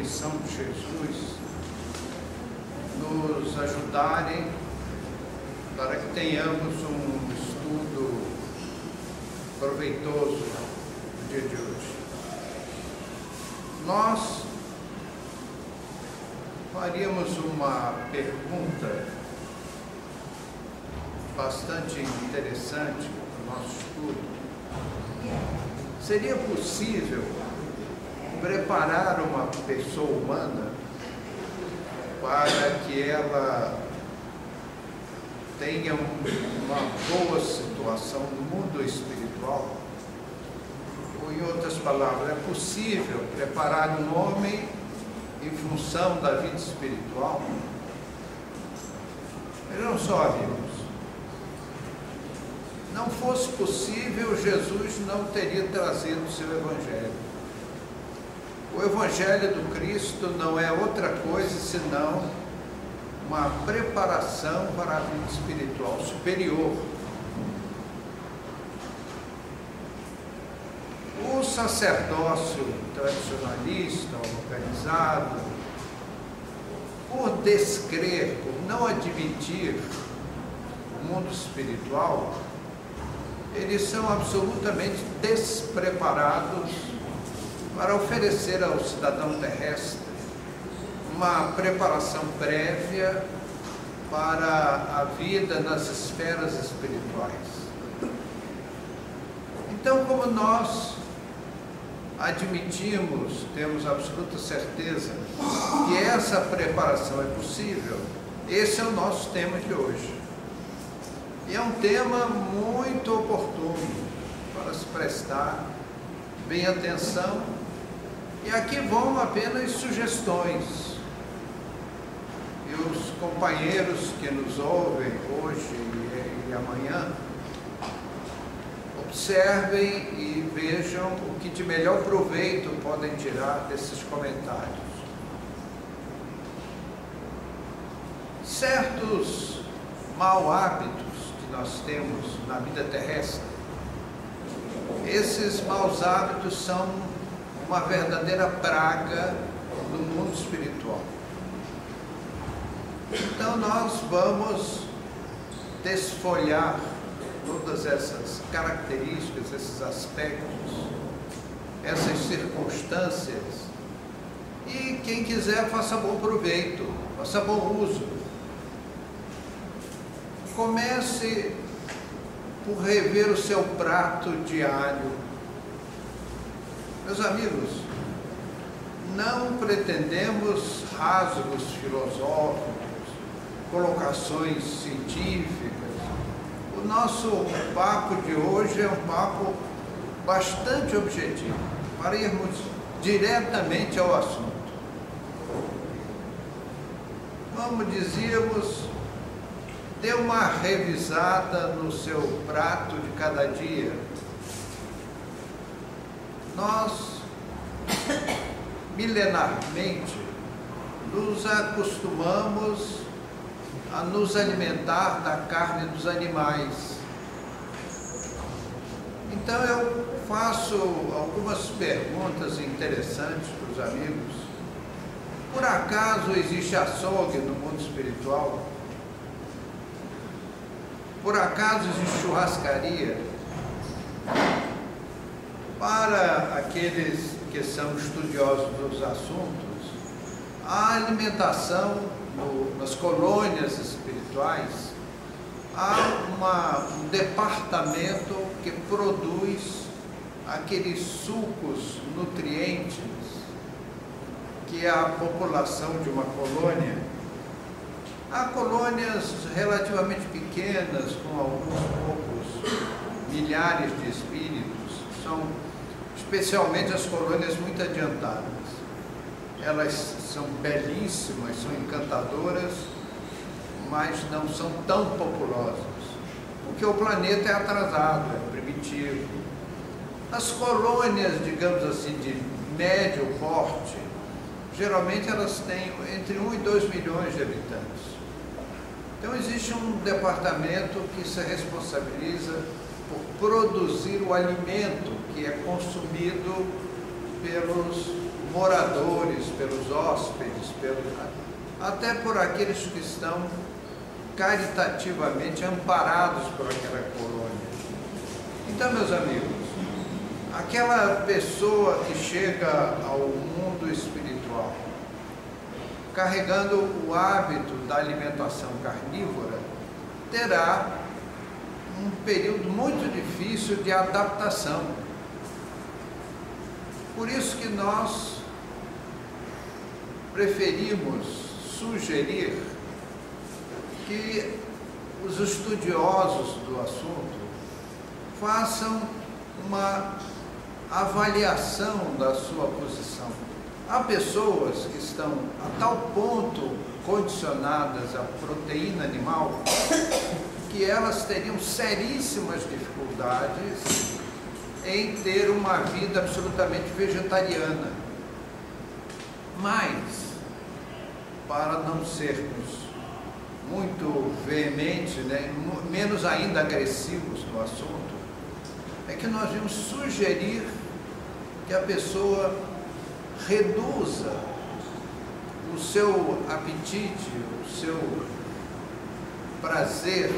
ressurreição de Jesus nos ajudarem para que tenhamos um estudo proveitoso no dia de hoje. Nós faríamos uma pergunta bastante interessante para o nosso estudo. Seria possível preparar uma pessoa humana para que ela tenha uma boa situação no mundo espiritual? Ou, em outras palavras, é possível preparar um homem em função da vida espiritual? Vejam só, amigos, não fosse possível, Jesus não teria trazido o seu Evangelho. O Evangelho do Cristo não é outra coisa senão uma preparação para a vida espiritual superior. O sacerdócio tradicionalista, organizado, por descrer, por não admitir o mundo espiritual, eles são absolutamente despreparados para oferecer ao cidadão terrestre uma preparação prévia para a vida nas esferas espirituais. Então, como nós admitimos, temos absoluta certeza que essa preparação é possível, esse é o nosso tema de hoje. E é um tema muito oportuno para se prestar bem atenção. E aqui vão apenas sugestões. E os companheiros que nos ouvem hoje e amanhã, observem e vejam o que de melhor proveito podem tirar desses comentários. Certos mau hábitos que nós temos na vida terrestre, esses maus hábitos são uma verdadeira praga no mundo espiritual. Então nós vamos desfolhar todas essas características, esses aspectos, essas circunstâncias, e quem quiser faça bom proveito, faça bom uso. Comece por rever o seu prato diário. Meus amigos, não pretendemos rasgos filosóficos, colocações científicas. O nosso papo de hoje é um papo bastante objetivo, para irmos diretamente ao assunto. Como dizíamos, dê uma revisada no seu prato de cada dia. Nós, milenarmente, nos acostumamos a nos alimentar da carne dos animais. Então eu faço algumas perguntas interessantes para os amigos. Por acaso existe açougue no mundo espiritual? Por acaso existe churrascaria? Para aqueles que são estudiosos dos assuntos, a alimentação nas colônias espirituais, há um departamento que produz aqueles sucos nutrientes que a população de uma colônia, há colônias relativamente pequenas, com alguns poucos milhares de espíritos, são especialmente as colônias muito adiantadas. Elas são belíssimas, são encantadoras, mas não são tão populosas, porque o planeta é atrasado, é primitivo. As colônias, digamos assim, de médio porte, geralmente elas têm entre 1 e 2 milhões de habitantes. Então existe um departamento que se responsabiliza por produzir o alimento que é consumido pelos moradores, pelos hóspedes, até por aqueles que estão caritativamente amparados por aquela colônia. Então, meus amigos, aquela pessoa que chega ao mundo espiritual carregando o hábito da alimentação carnívora terá um período muito difícil de adaptação. Por isso que nós preferimos sugerir que os estudiosos do assunto façam uma avaliação da sua posição. Há pessoas que estão a tal ponto condicionadas à proteína animal que elas teriam seríssimas dificuldades em ter uma vida absolutamente vegetariana. Mas, para não sermos muito veementes, né, menos ainda agressivos no assunto, é que nós vamos sugerir que a pessoa reduza o seu apetite, o seu prazer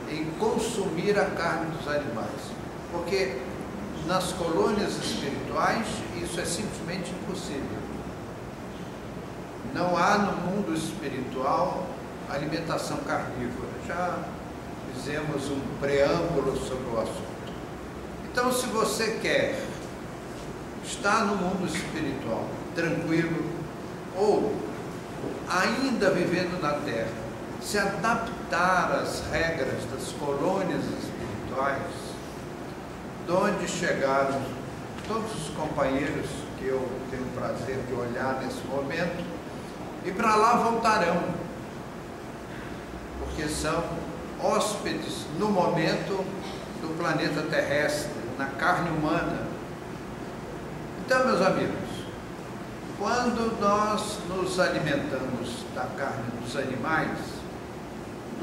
em consumir a carne dos animais. Porque nas colônias espirituais isso é simplesmente impossível. Não há no mundo espiritual alimentação carnívora. Já fizemos um preâmbulo sobre o assunto. Então, se você quer estar no mundo espiritual tranquilo, ou ainda vivendo na Terra, se adaptar às regras das colônias espirituais, de onde chegaram todos os companheiros que eu tenho o prazer de olhar nesse momento, e para lá voltarão, porque são hóspedes no momento do planeta terrestre, na carne humana. Então, meus amigos, quando nós nos alimentamos da carne dos animais,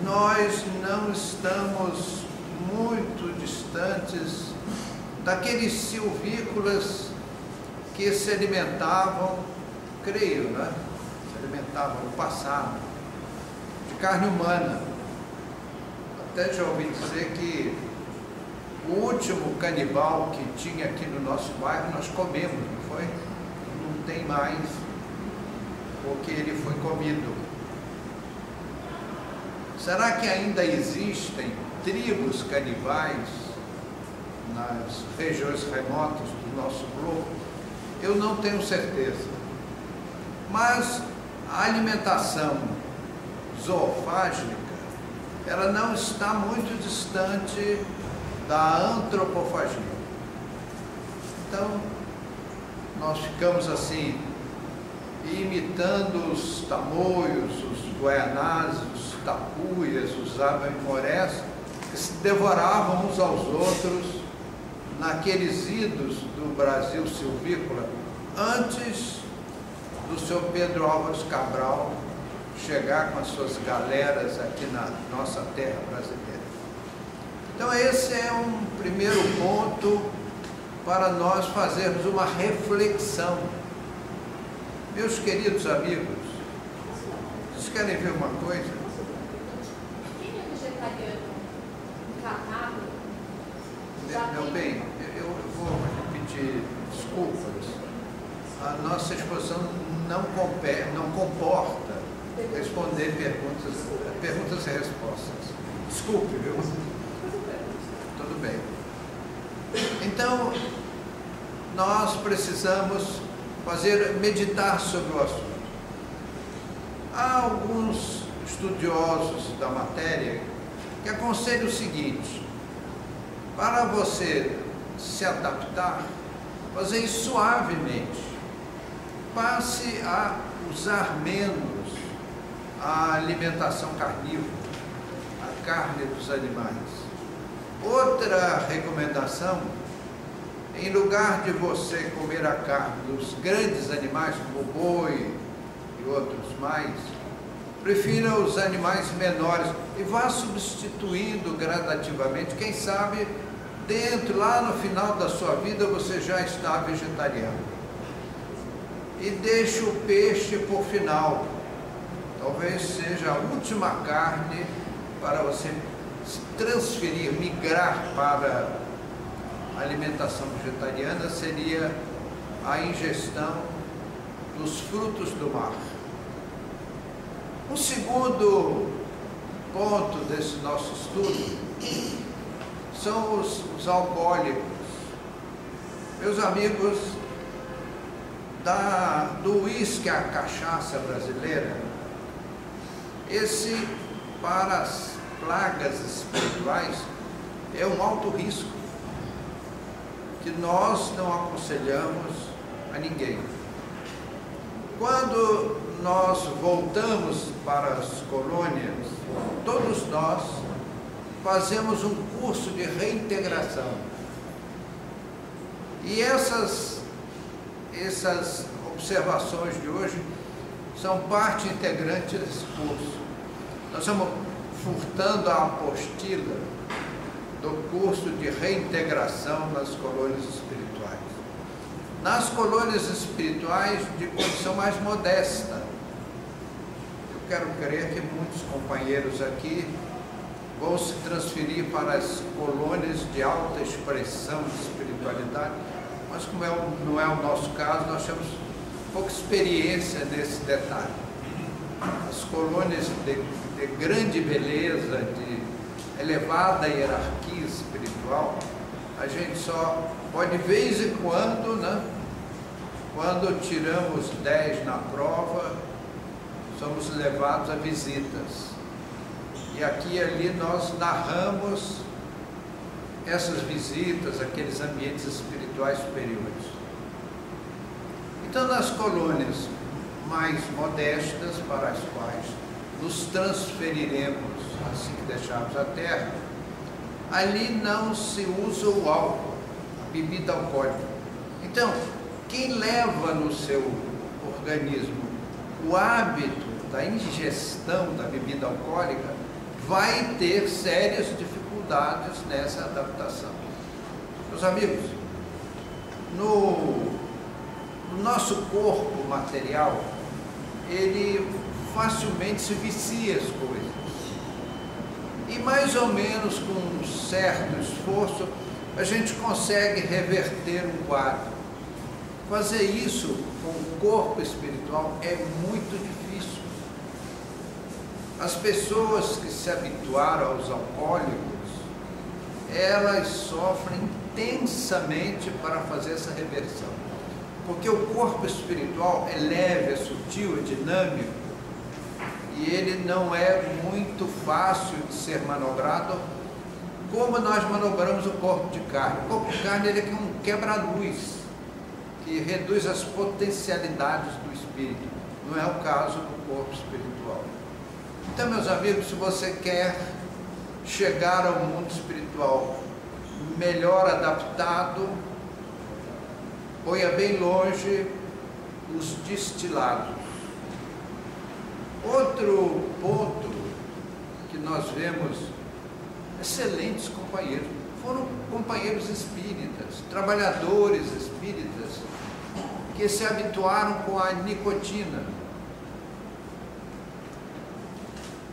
nós não estamos muito distantes daqueles silvícolas que se alimentavam, creio, né? Se alimentavam no passado, de carne humana. Até já ouvi dizer que o último canibal que tinha aqui no nosso bairro nós comemos, não foi? Não tem mais, porque ele foi comido. Será que ainda existem tribos canibais nas regiões remotas do nosso globo? Eu não tenho certeza. Mas a alimentação zoofágica, ela não está muito distante da antropofagia. Então, nós ficamos assim, imitando os tamoios, os guaianazes, os tapuias, os abemorés, que se devoravam uns aos outros naqueles idos do Brasil silvícola, antes do senhor Pedro Álvares Cabral chegar com as suas galeras aqui na nossa terra brasileira. Então esse é um primeiro ponto para nós fazermos uma reflexão. Meus queridos amigos, vocês querem ver uma coisa? Quem é vegetariano encarnado? Meu bem, eu vou repetir, desculpas. A nossa exposição não comporta responder perguntas e respostas. Desculpe, viu? Tudo bem. Então, nós precisamos meditar sobre o assunto. Há alguns estudiosos da matéria que aconselham o seguinte: para você se adaptar, fazer isso suavemente. Passe a usar menos a alimentação carnívora, a carne dos animais. Outra recomendação: em lugar de você comer a carne dos grandes animais, como o boi e outros mais, prefira os animais menores e vá substituindo gradativamente. Quem sabe, lá no final da sua vida, você já está vegetariano. e deixa o peixe por final. Talvez seja a última carne para você se transferir, migrar para a alimentação vegetariana, seria a ingestão dos frutos do mar. O segundo ponto desse nosso estudo são os alcoólicos. Meus amigos, do uísque à cachaça brasileira, esse, para as plagas espirituais, é um alto risco que nós não aconselhamos a ninguém. Quando nós voltamos para as colônias, todos nós fazemos um curso de reintegração. E essas observações de hoje são parte integrante desse curso. Nós estamos furtando a apostila do curso de reintegração nas colônias espirituais. Nas colônias espirituais de condição mais modesta. Eu quero crer que muitos companheiros aqui vão se transferir para as colônias de alta expressão de espiritualidade, mas como não é o nosso caso, nós temos pouca experiência nesse detalhe. As colônias de grande beleza, de elevada hierarquia espiritual, a gente só pode, de vez em quando, né, quando tiramos 10 na prova, somos levados a visitas. E aqui e ali nós narramos essas visitas, aqueles ambientes espirituais superiores. Então, nas colônias mais modestas, para as quais nos transferiremos assim que deixarmos a Terra, ali não se usa o álcool, a bebida alcoólica. Então, quem leva no seu organismo o hábito da ingestão da bebida alcoólica vai ter sérias dificuldades nessa adaptação. Meus amigos, no nosso corpo material, ele facilmente se vicia as coisas. E mais ou menos com um certo esforço, a gente consegue reverter um quadro. Fazer isso com o corpo espiritual é muito difícil. As pessoas que se habituaram aos alcoólicos, elas sofrem intensamente para fazer essa reversão. Porque o corpo espiritual é leve, é sutil, é dinâmico, e ele não é muito fácil de ser manobrado como nós manobramos o corpo de carne. O corpo de carne ele é um quebra-luz, que reduz as potencialidades do espírito. Não é o caso do corpo espiritual. Então, meus amigos, se você quer chegar ao mundo espiritual melhor adaptado, ponha bem longe os destilados. Outro ponto que nós vemos, excelentes companheiros, foram companheiros espíritas, trabalhadores espíritas, que se habituaram com a nicotina,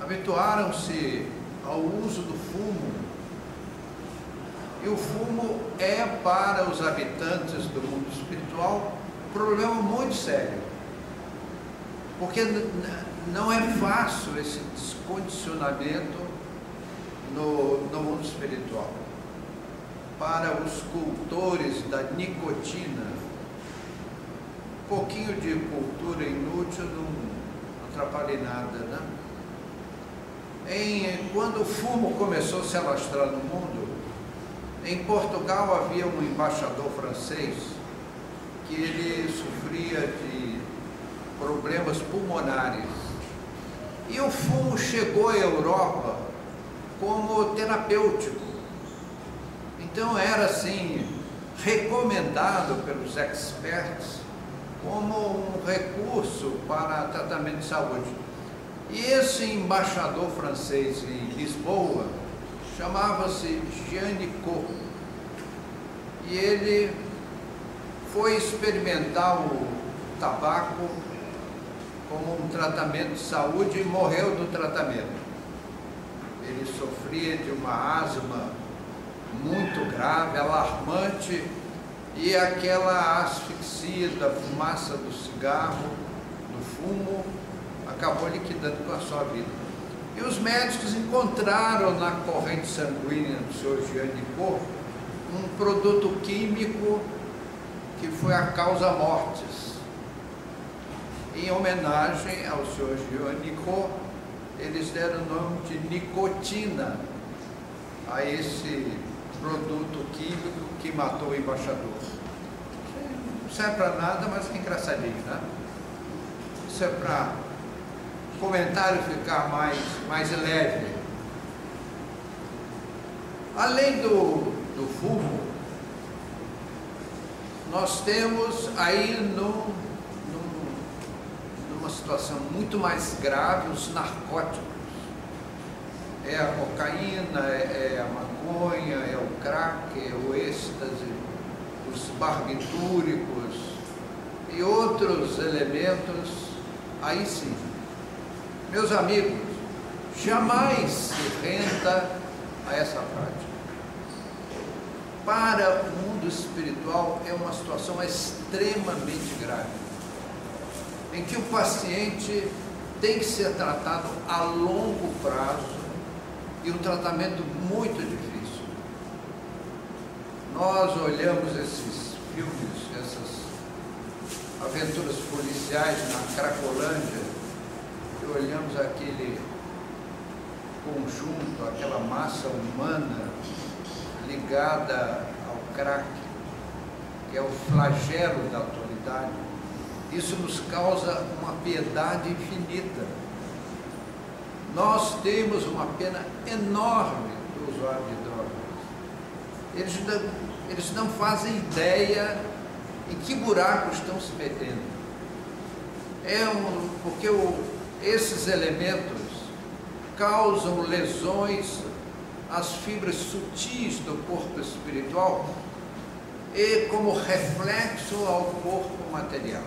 habituaram-se ao uso do fumo, e o fumo é para os habitantes do mundo espiritual um problema muito sério, porque não é fácil esse descondicionamento no mundo espiritual. Para os cultores da nicotina, um pouquinho de cultura inútil não atrapalha em nada, né? Quando o fumo começou a se alastrar no mundo, em Portugal havia um embaixador francês que ele sofria de problemas pulmonares. E o fumo chegou à Europa como terapêutico. Então era assim, recomendado pelos experts como um recurso para tratamento de saúde. E esse embaixador francês em Lisboa chamava-se Jean Nicot. E ele foi experimentar o tabaco como um tratamento de saúde e morreu do tratamento. Ele sofria de uma asma muito grave, alarmante, e aquela asfixia da fumaça do cigarro, do fumo, acabou liquidando com a sua vida. E os médicos encontraram na corrente sanguínea do Sr. Jean Nicot um produto químico que foi a causa mortis. Em homenagem ao Sr. Jean Nicot, eles deram o nome de nicotina a esse produto químico que matou o embaixador. Não serve para nada, mas é engraçadinho, né? Isso é para o comentário ficar mais leve. Além do fumo, nós temos aí numa situação muito mais grave os narcóticos. É a cocaína, é a maconha, é o crack, é o êxtase, os barbitúricos e outros elementos. Aí sim, meus amigos, jamais se renda a essa prática. Para o mundo espiritual é uma situação extremamente grave, em que o paciente tem que ser tratado a longo prazo e um tratamento muito difícil. Nós olhamos esses filmes, essas aventuras policiais na Cracolândia, e olhamos aquele conjunto, aquela massa humana ligada ao crack, que é o flagelo da atualidade. Isso nos causa uma piedade infinita. Nós temos uma pena enorme do usuário de drogas. Eles não fazem ideia em que buraco estão se metendo. Porque esses elementos causam lesões às fibras sutis do corpo espiritual e como reflexo ao corpo material.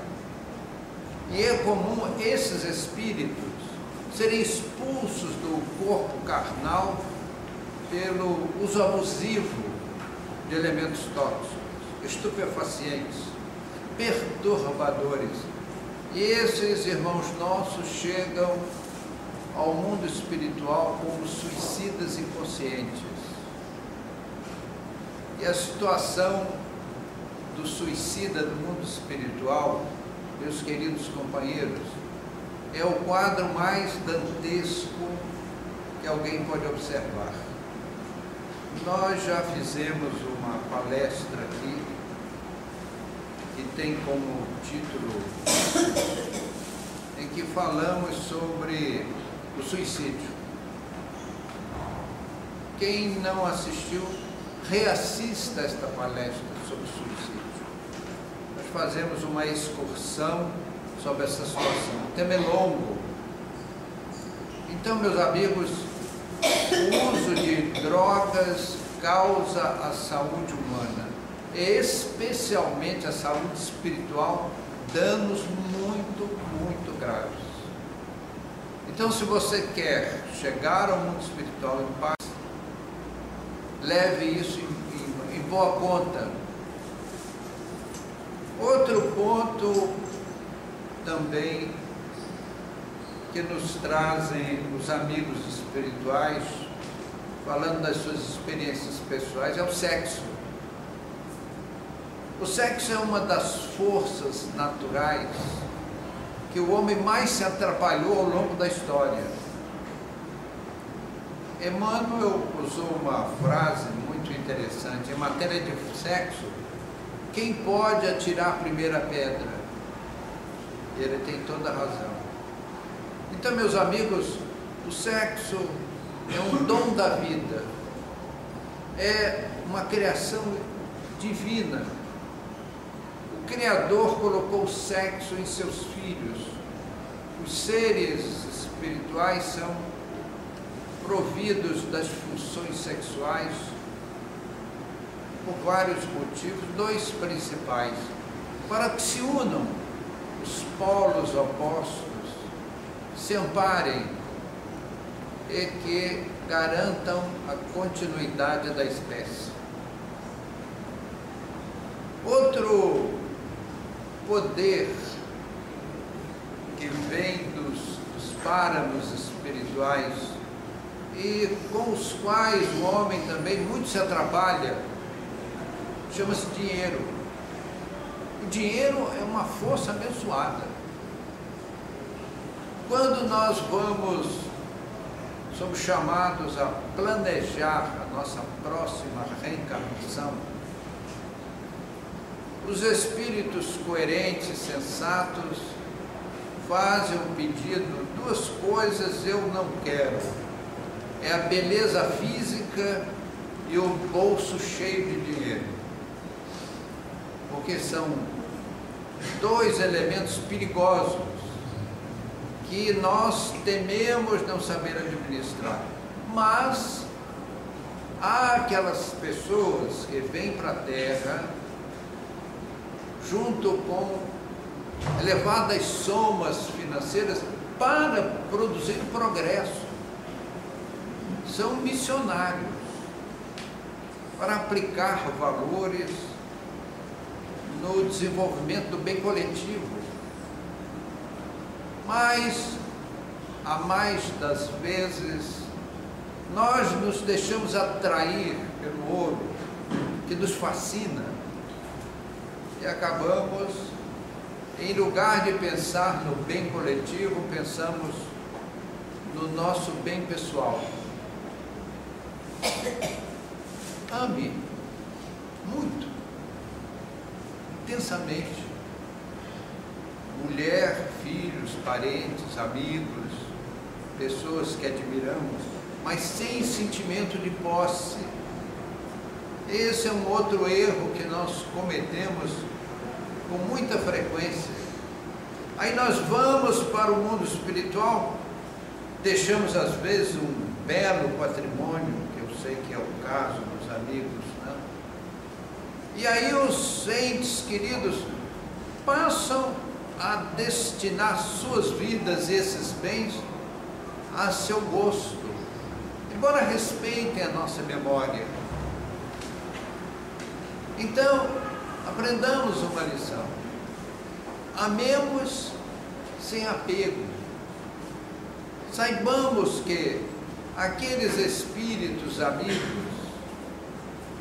E é comum esses espíritos serem expulsos do corpo carnal pelo uso abusivo de elementos tóxicos, estupefacientes, perturbadores. E esses irmãos nossos chegam ao mundo espiritual como suicidas inconscientes. E a situação do suicida do mundo espiritual, meus queridos companheiros, é o quadro mais dantesco que alguém pode observar. Nós já fizemos uma palestra aqui que tem como título em que falamos sobre o suicídio. Quem não assistiu, reassista esta palestra sobre o suicídio. Nós fazemos uma excursão sobre essa situação. O tema é longo. Então, meus amigos, o uso de drogas causa à saúde humana, especialmente à saúde espiritual, danos muito, muito graves. Então, se você quer chegar ao mundo espiritual em paz, leve isso em boa conta. Outro ponto também que nos trazem os amigos espirituais, falando das suas experiências pessoais, é o sexo. O sexo é uma das forças naturais que o homem mais se atrapalhou ao longo da história. Emmanuel usou uma frase muito interessante: em matéria de sexo, quem pode atirar a primeira pedra? Ele tem toda a razão. Então, meus amigos, o sexo é um dom da vida, é uma criação divina. O Criador colocou o sexo em seus filhos. Os seres espirituais são providos das funções sexuais por vários motivos, dois principais: para que se unam os polos opostos se amparem e que garantam a continuidade da espécie. Outro poder que vem dos páramos espirituais e com os quais o homem também muito se atrapalha, chama-se dinheiro. O dinheiro é uma força abençoada. Quando nós somos chamados a planejar a nossa próxima reencarnação, os espíritos coerentes, sensatos, fazem um pedido: duas coisas eu não quero, é a beleza física e o bolso cheio de dinheiro, porque são dois elementos perigosos que nós tememos não saber administrar. Mas há aquelas pessoas que vêm para a Terra junto com elevadas somas financeiras para produzir progresso. São missionários para aplicar valores no desenvolvimento do bem coletivo. Mas, a mais das vezes, nós nos deixamos atrair pelo ouro, que nos fascina, e acabamos, em lugar de pensar no bem coletivo, pensamos no nosso bem pessoal. Ame muito, intensamente, mulher, filhos, parentes, amigos, pessoas que admiramos, mas sem sentimento de posse. Esse é um outro erro que nós cometemos com muita frequência. Aí nós vamos para o mundo espiritual, deixamos às vezes um belo patrimônio, que eu sei que é o caso dos amigos, né? E aí os entes queridos passam a destinar suas vidas, esses bens, a seu gosto, embora respeitem a nossa memória. Então, aprendamos uma lição: amemos sem apego. Saibamos que aqueles espíritos amigos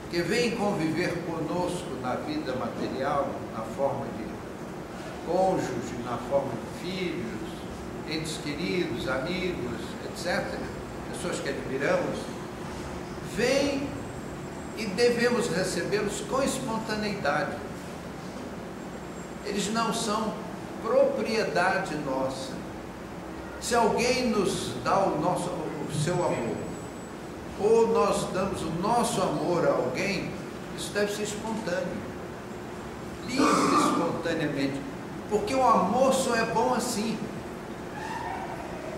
que vêm conviver conosco na vida material, na forma de cônjuge, na forma de filhos, entes queridos, amigos, etc., pessoas que admiramos, vêm e devemos recebê-los com espontaneidade. Eles não são propriedade nossa. Se alguém nos dá o seu amor, ou nós damos o nosso amor a alguém, isso deve ser espontâneo, livre espontaneamente, porque o amor só é bom assim.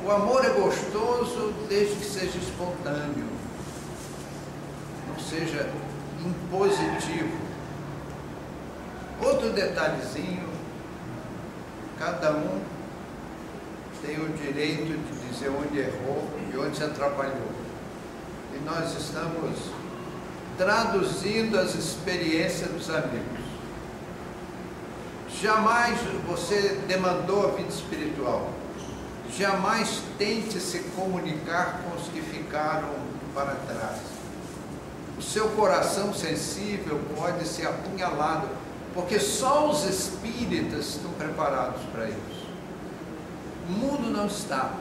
O amor é gostoso desde que seja espontâneo, não seja impositivo. Outro detalhezinho: cada um tem o direito de dizer onde errou e onde se atrapalhou. E nós estamos traduzindo as experiências dos amigos. Jamais você demandou a vida espiritual. Jamais tente se comunicar com os que ficaram para trás. O seu coração sensível pode ser apunhalado, porque só os espíritas estão preparados para isso. O mundo não está.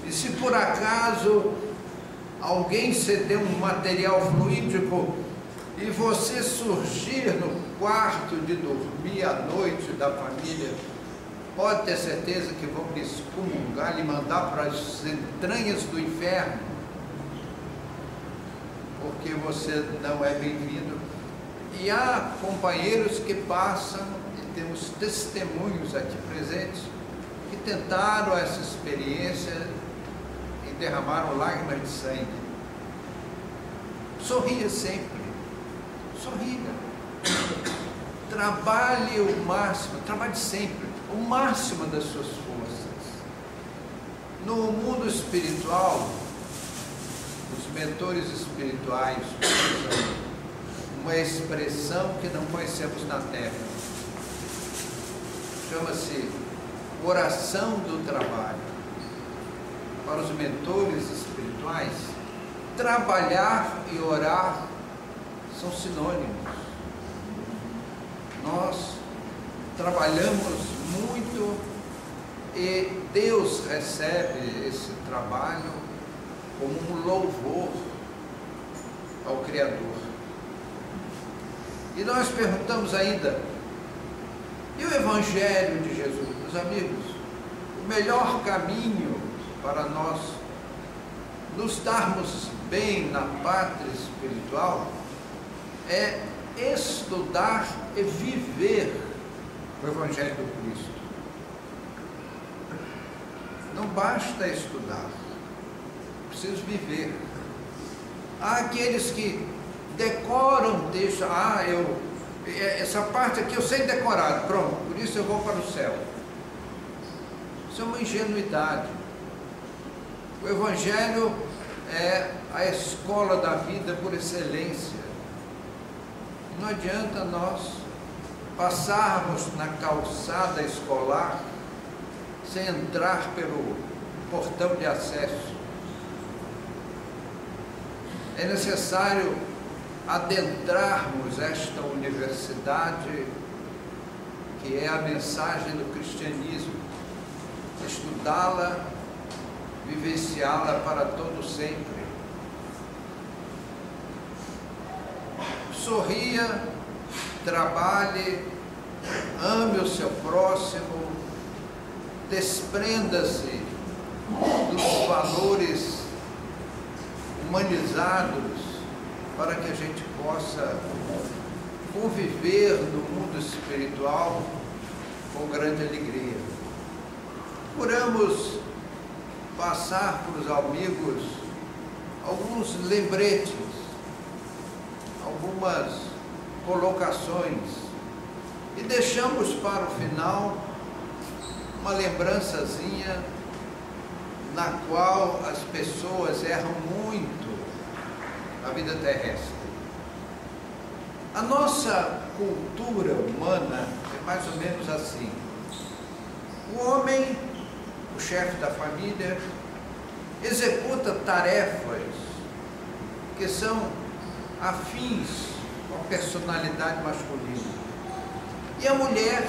E se por acaso alguém ceder um material fluídico e você surgir no quarto de dormir à noite da família, pode ter certeza que vão lhe excomungar, lhe mandar para as entranhas do inferno, porque você não é bem-vindo. E há companheiros que passam, e temos testemunhos aqui presentes, que tentaram essa experiência e derramaram lágrimas de sangue. Sorria sempre, sorria. trabalhe o máximo, trabalhe sempre, o máximo das suas forças. No mundo espiritual, os mentores espirituais usam uma expressão que não conhecemos na Terra. Chama-se oração do trabalho. Para os mentores espirituais, trabalhar e orar são sinônimos. Nós trabalhamos muito e Deus recebe esse trabalho como um louvor ao Criador. E nós perguntamos ainda, e o Evangelho de Jesus? Meus amigos, o melhor caminho para nós nos darmos bem na pátria espiritual é estudar e viver o Evangelho do Cristo. Não basta estudar, preciso viver. Há aqueles que decoram texto, essa parte aqui eu sei decorar, pronto, por isso eu vou para o céu. Isso é uma ingenuidade. O Evangelho é a escola da vida por excelência. Não adianta nós passarmos na calçada escolar sem entrar pelo portão de acesso. É necessário adentrarmos esta universidade, que é a mensagem do cristianismo, estudá-la, vivenciá-la para todo sempre. Sorria, trabalhe, ame o seu próximo, desprenda-se dos valores humanizados para que a gente possa conviver no mundo espiritual com grande alegria. Procuramos passar para os amigos alguns lembretes, algumas colocações, e deixamos para o final uma lembrançazinha na qual as pessoas erram muito na vida terrestre. A nossa cultura humana é mais ou menos assim. O homem, o chefe da família, executa tarefas que são afins com a personalidade masculina. E a mulher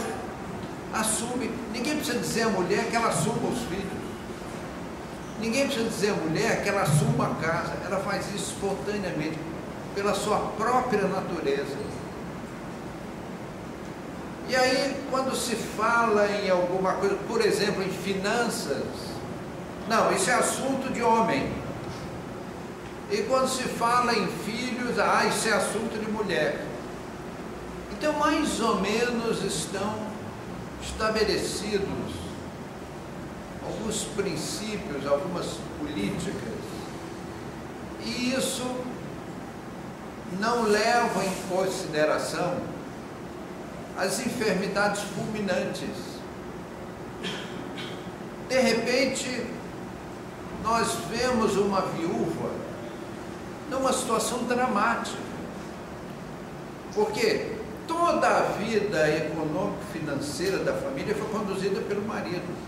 assume, ninguém precisa dizer à mulher que ela assuma os filhos. Ninguém precisa dizer à mulher que ela assuma a casa. Ela faz isso espontaneamente, pela sua própria natureza. E aí, quando se fala em alguma coisa, por exemplo, em finanças, não, isso é assunto de homem. E quando se fala em filhos, isso é assunto de mulher. Então, mais ou menos estão estabelecidos alguns princípios, algumas políticas. E isso não leva em consideração as enfermidades fulminantes. De repente, nós vemos uma viúva numa situação dramática, porque toda a vida econômico-financeira da família foi conduzida pelo marido.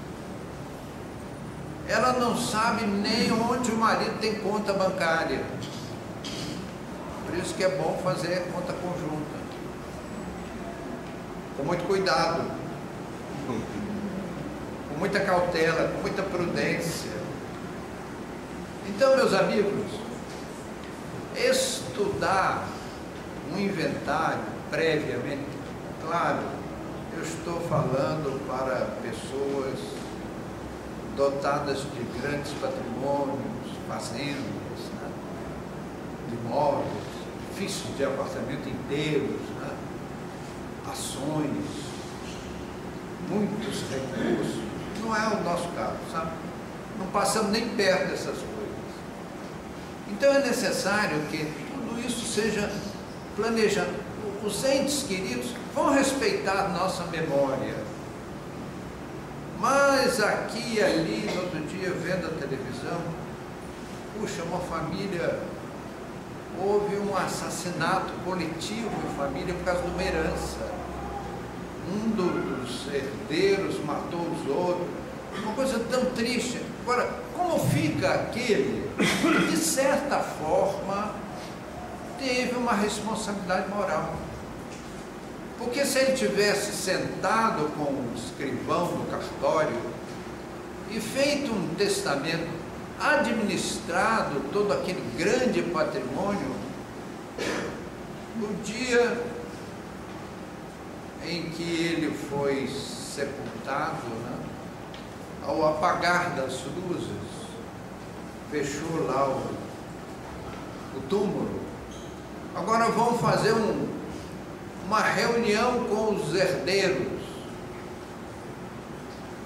Ela não sabe nem onde o marido tem conta bancária. Por isso que é bom fazer conta conjunta, com muito cuidado, com muita cautela, com muita prudência. Então, meus amigos, estudar um inventário previamente, claro, eu estou falando para pessoas dotadas de grandes patrimônios, fazendas, né, de imóveis, edifícios de apartamento inteiros, né, ações, muitos recursos. Não é o nosso caso, sabe? Não passamos nem perto dessas coisas. Então é necessário que tudo isso seja planejado. os entes queridos vão respeitar nossa memória. Mas aqui e ali, no outro dia, vendo a televisão, puxa, uma família, houve um assassinato coletivo em família por causa de uma herança. Um dos herdeiros matou os outros, uma coisa tão triste. Agora, como fica aquele que, de certa forma, teve uma responsabilidade moral? Porque se ele tivesse sentado com o escrivão do cartório e feito um testamento, administrado todo aquele grande patrimônio, no dia em que ele foi sepultado, né, ao apagar das luzes, fechou lá o túmulo. Agora vão fazer uma reunião com os herdeiros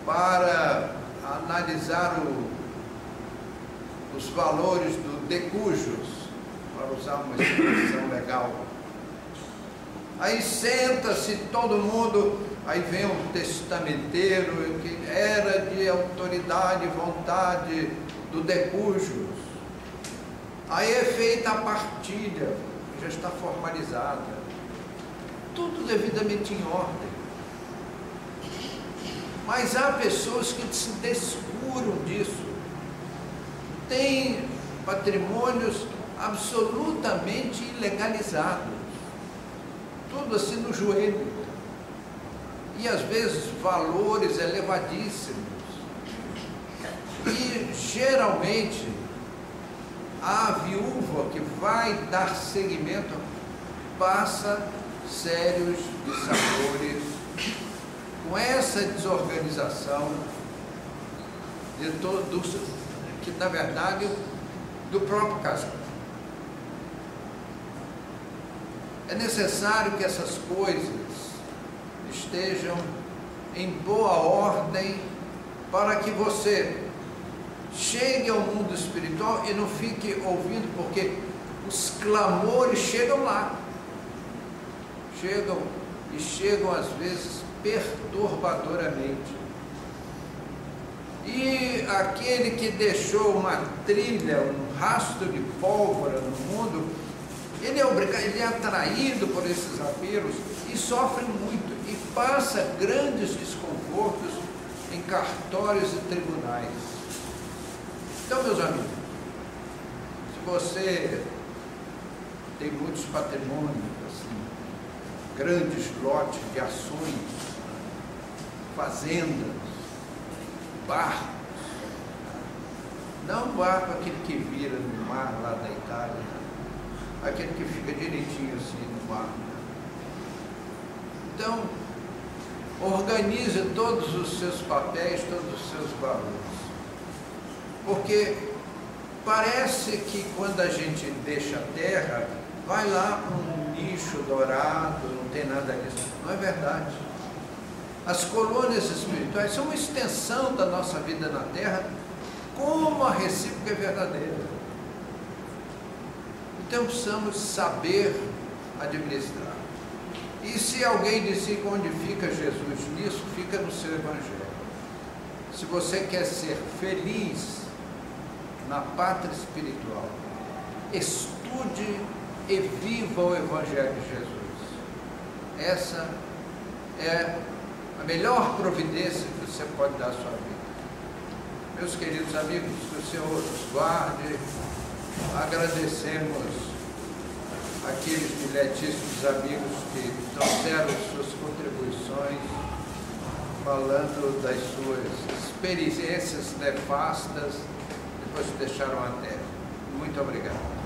para analisar os valores do decujus, para usar uma expressão legal. Aí senta-se todo mundo, aí vem um testamenteiro que era de autoridade e vontade do decujus. Aí é feita a partilha, já está formalizada. Tudo devidamente em ordem. Mas há pessoas que se descuram disso. Tem patrimônios absolutamente ilegalizados. Tudo assim no joelho. E às vezes valores elevadíssimos. E geralmente a viúva que vai dar seguimento passa sérios dissabores com essa desorganização de todos, que na verdade do próprio casamento. É necessário que essas coisas estejam em boa ordem para que você chegue ao mundo espiritual e não fique ouvindo, porque os clamores chegam lá. Chegam às vezes perturbadoramente. E aquele que deixou uma trilha, um rastro de pólvora no mundo, ele é obrigado, ele é atraído por esses apelos e sofre muito, e passa grandes desconfortos em cartórios e tribunais. Então, meus amigos, se você tem muitos patrimônios, assim, grandes lotes de ações, fazendas, barcos, não barco aquele que vira no mar lá da Itália, aquele que fica direitinho assim no mar. Então, organize todos os seus papéis, todos os seus valores. Porque parece que quando a gente deixa a terra, vai lá para um nicho dourado, não tem nada disso. Não é verdade. As colônias espirituais são uma extensão da nossa vida na terra, como a recíproca é verdadeira. Então precisamos saber administrar. E se alguém disser onde fica Jesus nisso, fica no seu Evangelho. Se você quer ser feliz na pátria espiritual, estude e viva o Evangelho de Jesus. Essa é a melhor providência que você pode dar à sua vida. Meus queridos amigos, que o Senhor os guarde. Agradecemos aqueles bilhetíssimos amigos que trouxeram suas contribuições, falando das suas experiências nefastas, depois deixaram a terra. Muito obrigado.